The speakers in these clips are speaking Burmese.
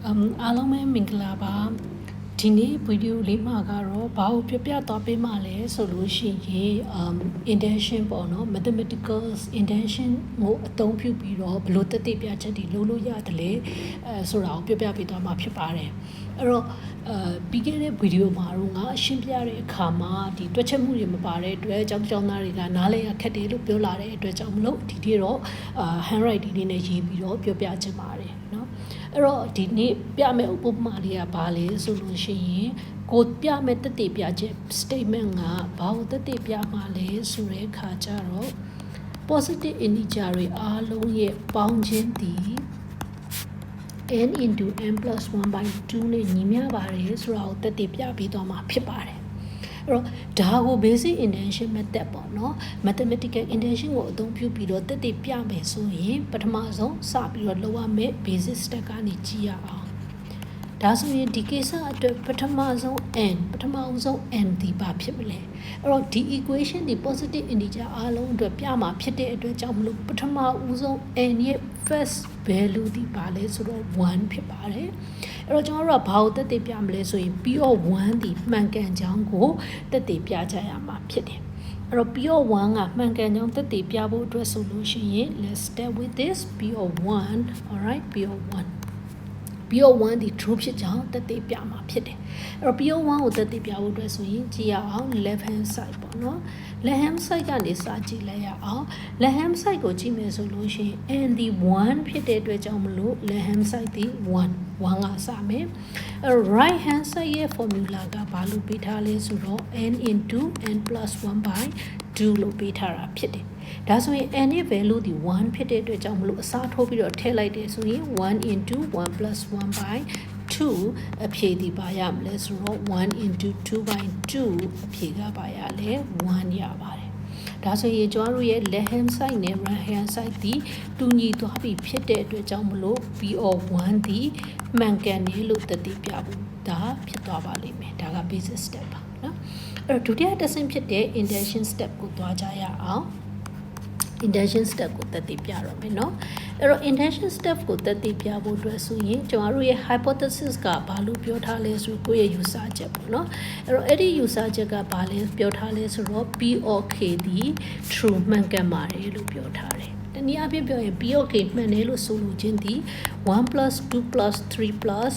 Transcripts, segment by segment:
အားလုံးပဲမင်္ဂလာပါဒီနေ့ဗီဒီယိုလေးမှာကတော့ဘာကိုပြသွားပေးမှလဲဆိုလို့ရှိရင် intention ပေါ့နော် mathematical intention ကိုအသုံးပြုပြီးတော့ဘယ်လိုတက်တည်ပြချက်တွေလုပ်လို့ရတယ်လဲဆိုတာကိုပြပေးသွားမှာဖြစ်ပါတယ်အဲ့တော့ပြီးခဲ့တဲ့ဗီဒီယိုမှာတော့ငါအရှင်းပြတဲ့အခါမှာဒီတွက်ချက်မှုတွေမပါတဲ့အတွက်ကျောင်းသားတွေကနားလည်ရခက်တယ်လို့ပြောလာတဲ့အတွက်ကြောင့်မလို့ဒီနေ့တော့ handwriting လေးနဲ့ရေးပြီးတော့ပြချင်ပါတယ်နော်အဲ့တော့ဒီနေ့ပြမယ့်ဥပမာလေးကဘာလဲဆိုလို့ရှိရင်ကိုပြမယ့်တက်တည်ပြချက် statement ကဘာကိုတက်တည်ပြမှာလဲဆိုတဲ့ခါကျတော့ positive integer တွေအားလုံးရဲ့ပေါင်းခြင်းတည် n into n plus 1 by 2နဲ့ညီမျှပါတယ်ဆိုတာကိုတက်တည်ပြပြီးတော့မှာဖြစ်ပါတယ်အဲ့တော့ဒါကို basic intention method ပေါ့နော် mathematical intention ကိုအသုံးပြုပြီးတော့တက်တည်ပြမယ်ဆိုရင်ပထမဆုံးစပြီးတော့လုပ်ရမယ့် basic step ကနေကြည့်ရအောင်ဒါဆိုရင်ဒီကိစ္စအတွက်ပထမဆုံး n ဒီပါဖြစ်မလဲအဲ့တော့ဒီ equation ဒီ positive integer အားလုံးအတွက်ပြမှာဖြစ်တဲ့အတွက်ကြောင့်မလို့ပထမဦးဆုံး n ရဲ့ first value ဒီပါလဲဆိုတော့1ဖြစ်ပါတယ်အဲ့တော့ကျွန်တော်တို့ကဘာကိုတက်တည်ပြမလဲဆိုရင် p of 1ဒီမှန်ကန်ကြောင်းကိုတက်တည်ပြကြရမှာဖြစ်တယ်အဲ့တော့ p of 1ကမှန်ကန်ကြောင်းတက်တည်ပြဖို့အတွက်ဆိုလို့ရှိရင် let's start with this p of 1 all right p of 1 p of 1ဒီ true ဖြစ်ကြောင်းတက်တည်ပြမှာဖြစ်တယ်အဲ့တော့ p of 1ကိုတက်တည်ပြဖို့အတွက်ဆိုရင်ကြည့်ရအောင် left hand side ပေါ့နော် left hand side ကနေစကြည့်လိုက်ရအောင် left hand side ကိုကြည့်မယ်ဆိုလို့ရှိရင် n ဒီ1ဖြစ်တဲ့အတွက်ကြောင့်မလို့ left hand side ဒီ1ကစမယ်အဲ့တော့ right hand side ရဲ့ formula ကဘာလို့ပေးထားလဲဆိုတော့ n into n plus 1 by 2လို့ပေးထားတာဖြစ်တယ်ဒါဆိုရင် n ရဲ့ valueဒီ1ဖြစ်တဲ့အတွက်ကြောင့်မလို့အစားထိုးပြီးတော့ထည့်လိုက်တယ်ဆိုရင်1 into 1 plus 1 by 2အဖြေဒီပါရမလဲဆိုတော့1 into 2 by 2အဖြေကပါရလဲ1ရပါတယ်ဒါဆိုရင်ကျွန်တော်တို့ရဲ့ left hand side နဲ့ right hand side ဒီတူညီသွားပြီဖြစ်တဲ့အတွက်ကြောင့်မလို့ p of 1ဒီမှန်ကန်တယ်လို့သတိပြဖို့ဒါဖြစ်သွားပါလိမ့်မယ်ဒါက basic step ပါနော်အဲ့တော့ဒုတိယတစ်ဆင့်ဖြစ်တဲ့ intention step ကိုသွားကြရအောင်intention step ကိုတက်တည်ပြတော့မယ်เนาะအဲ့တော့ intention step ကိုတက်တည်ပြဖို့အတွက်ဆိုရင်ကျွန်တော်တို့ရဲ့ hypothesis ကဘာလို့ပြောထားလဲဆိုကိုယ့်ရဲ့ user ချက်ပေါ့เนาะအဲ့တော့အဲ့ဒီ user ချက်ကဘာလဲပြောထားလဲဆိုတော့ p of k ဒီ true မှန်ကန်ပါတယ်လို့ပြောထားတယ်တနည်းအားဖြင့်ပြောရင် p of k မှန်တယ်လို့ဆိုလိုခြင်းဒီ1 plus 2 plus 3 plus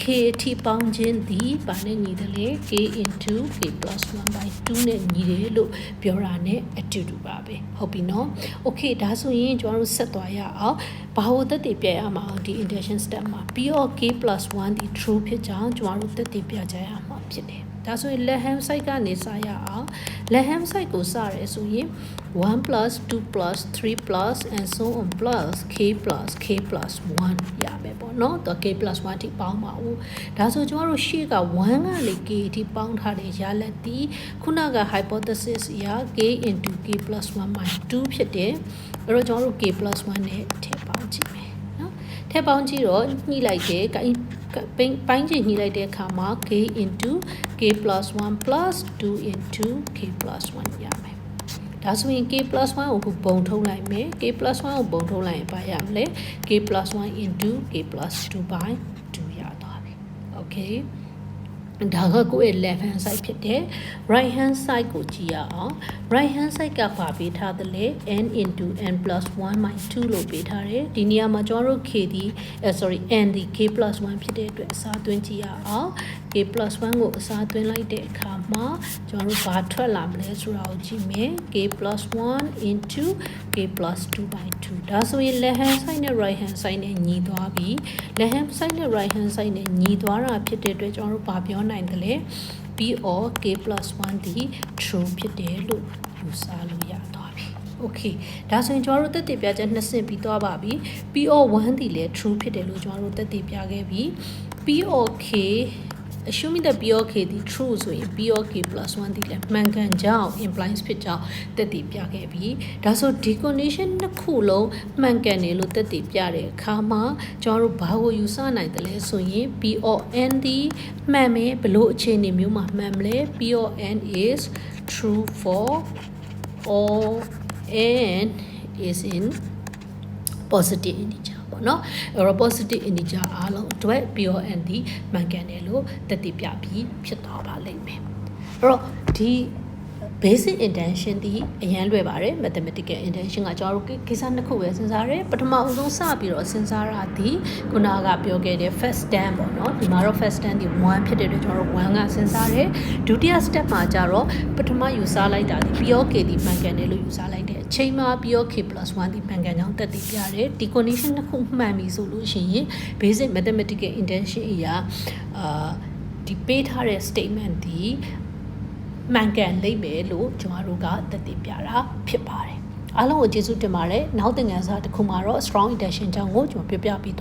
k အထိပေါင်းခြင်းဒီဘာနဲ့ညီတယ်လဲ k into k plus 1 by 2နဲ့ညီတယ်လို့ပြောတာ ਨੇ အတူတူပါပဲဟုတ်ပြီနော် okay ဒါဆိုရင်ကျွန်တော်တို့ဆက်သွားရအောင်ဘာလို့တက်တည်ပြရမှာဒီ intention step မှာ p of k plus 1ဒီ true ဖြစ်ကြောင်းကျွန်တော်တို့တက်တည်ပြကြရမှာဖြစ်တယ်ဒါဆိုရင် left hand side ကနေစရအောင် left hand side ကိုစရဲဆိုရင်1 plus 2 plus 3 plus and so on plus k plus 1ရမယ်ပေါ့နော်တော့ k plus 1ထိပေါင်းပါဦးဒါဆိုကျွန်တော်တို့ရှေ့က1ကနေ k ထိပေါင်းထားတဲ့ရလဒ်ဒီခုနက hypothesis အရ k into k plus 1 by 2ဖြစ်တယ်အဲ့တော့ကျွန်တော်တို့ k plus 1နဲ့ထည့်ပေါင်းကြည့်မယ်နော်ထည့်ပေါင်းကြည့်တော့ညှိလိုက်တယ်ပိုင်းချိန်ညှိလိုက်တဲ့အခါမှာ k into k plus 1 plus 2 into k plus 1ရမယ်ဒါဆိုရင် k plus 1ကိုပုံထုတ်လိုက်မယ် k plus 1ကိုပုံထုတ်လိုက်ရင်ဘာရမလဲ k plus 1 into k plus 2 by 2ရသွားပြီ okay ဒါကကိုယ့်ရဲ့ left hand side ဖြစ်တယ် right hand side ကိုကြည့်ရအောင် right hand side ကဘာပေးထားသလဲ n into n plus 1 by 2လို့ပေးထားတယ်ဒီနေရာမှာကျွန်တော်တို့ k ဒီ n ဒီ k plus 1ဖြစ်တဲ့အတွက်အစားသွင်းကြည့်ရအောင် k plus 1ကိုအစားသွင်းလိုက်တဲ့အခါမှာကျွန်တော်တို့ဘာထွက်လာမလဲဆိုတာကိုကြည့်မယ် k plus 1 into k plus 2 by 2ဒါဆိုရင် left hand side နဲ့ right hand side နဲ့ညီသွားပြီ left hand side နဲ့ right hand side နဲ့ညီသွားတာဖြစ်တဲ့အတွက်ကျွန်တော်တို့ဘာပြောနိုင်တယ်လဲ p of k plus 1ဒီ true ဖြစ်တယ်လို့ယူဆလို့ရသွားပြီ okay ဒါဆိုရင်ကျွန်တော်တို့တက်တည်ပြချက်နှစ်ဆင့်ပြီးသွားပါပြီ p of 1ဒီလည်း true ဖြစ်တယ်လို့ကျွန်တော်တို့တက်တည်ပြခဲ့ပြီ p of k assuming that p of k ဒီ true ဆိုရင် p of k plus 1ဒီလည်းမှန်ကန်ကြောင်း implies ဖြစ်ကြောင်းတက်တည်ပြခဲ့ပြီဒါဆိုဒီ condition နှစ်ခုလုံးမှန်ကန်တယ်လို့တက်တည်ပြတဲ့အခါမှာကျွန်တော်တို့ဘာကိုယူဆနိုင်တယ်လဲဆိုရင် p of n ဒီမှန်မယ်ဘလို့အခြေအနေမျိုးမှာမှန်မလဲ p of n is true for all n is in positive integer ပေါ့ ပေါ့နော်အဲ့တော့ positive integer အားလုံးအတွက် pure and ဒီမှန်ကန်တယ်လို့သက်သေပြပြီးဖြစ်သွားပါလိမ့်မယ်အဲ့တော့ဒီ basic intention ဒီအရန်လွယ်ပါတယ် mathematical intention ကကျွန်တော်တို့ကိစ္စနှစ်ခုပဲစဉ်းစားရတယ်ပထမအဆုံးစပြီးတော့စဉ်းစားတာဒီခုနကပြောခဲ့တဲ့ first term ပေါ့နော်ဒီမှာတော့ first term ဒီ1ဖြစ်တဲ့အတွက်ကျွန်တော်တို့1ကစဉ်းစားတယ်ဒုတိယ step မှာကျတော့ပထမယူဆလိုက်တာဒီ POK ဒီမှန်ကန်တယ်လို့ယူဆလိုက်တယ်အချိန်မှာ POK + 1ဒီမှန်ကန်ကြောင်းသက်သေပြတယ်ဒီ condition နှစ်ခုမှန်ပြီဆိုလို့ရှိရင် basic mathematical intention အရာဒီပေးထားတဲ့ statement ဒီမှန်ကန်လိမ့်မယ်လို့ကျွန်တော်တို့ကသက်သေပြတာဖြစ်ပါတယ်အားလုံးကိုကျေးဇူးတင်ပါတယ်နောက်သင်ခန်းစာတစ်ခုမှာတော့ strong intention ကြောင့်ကိုကျွန်တော်ပြပြပေးတော့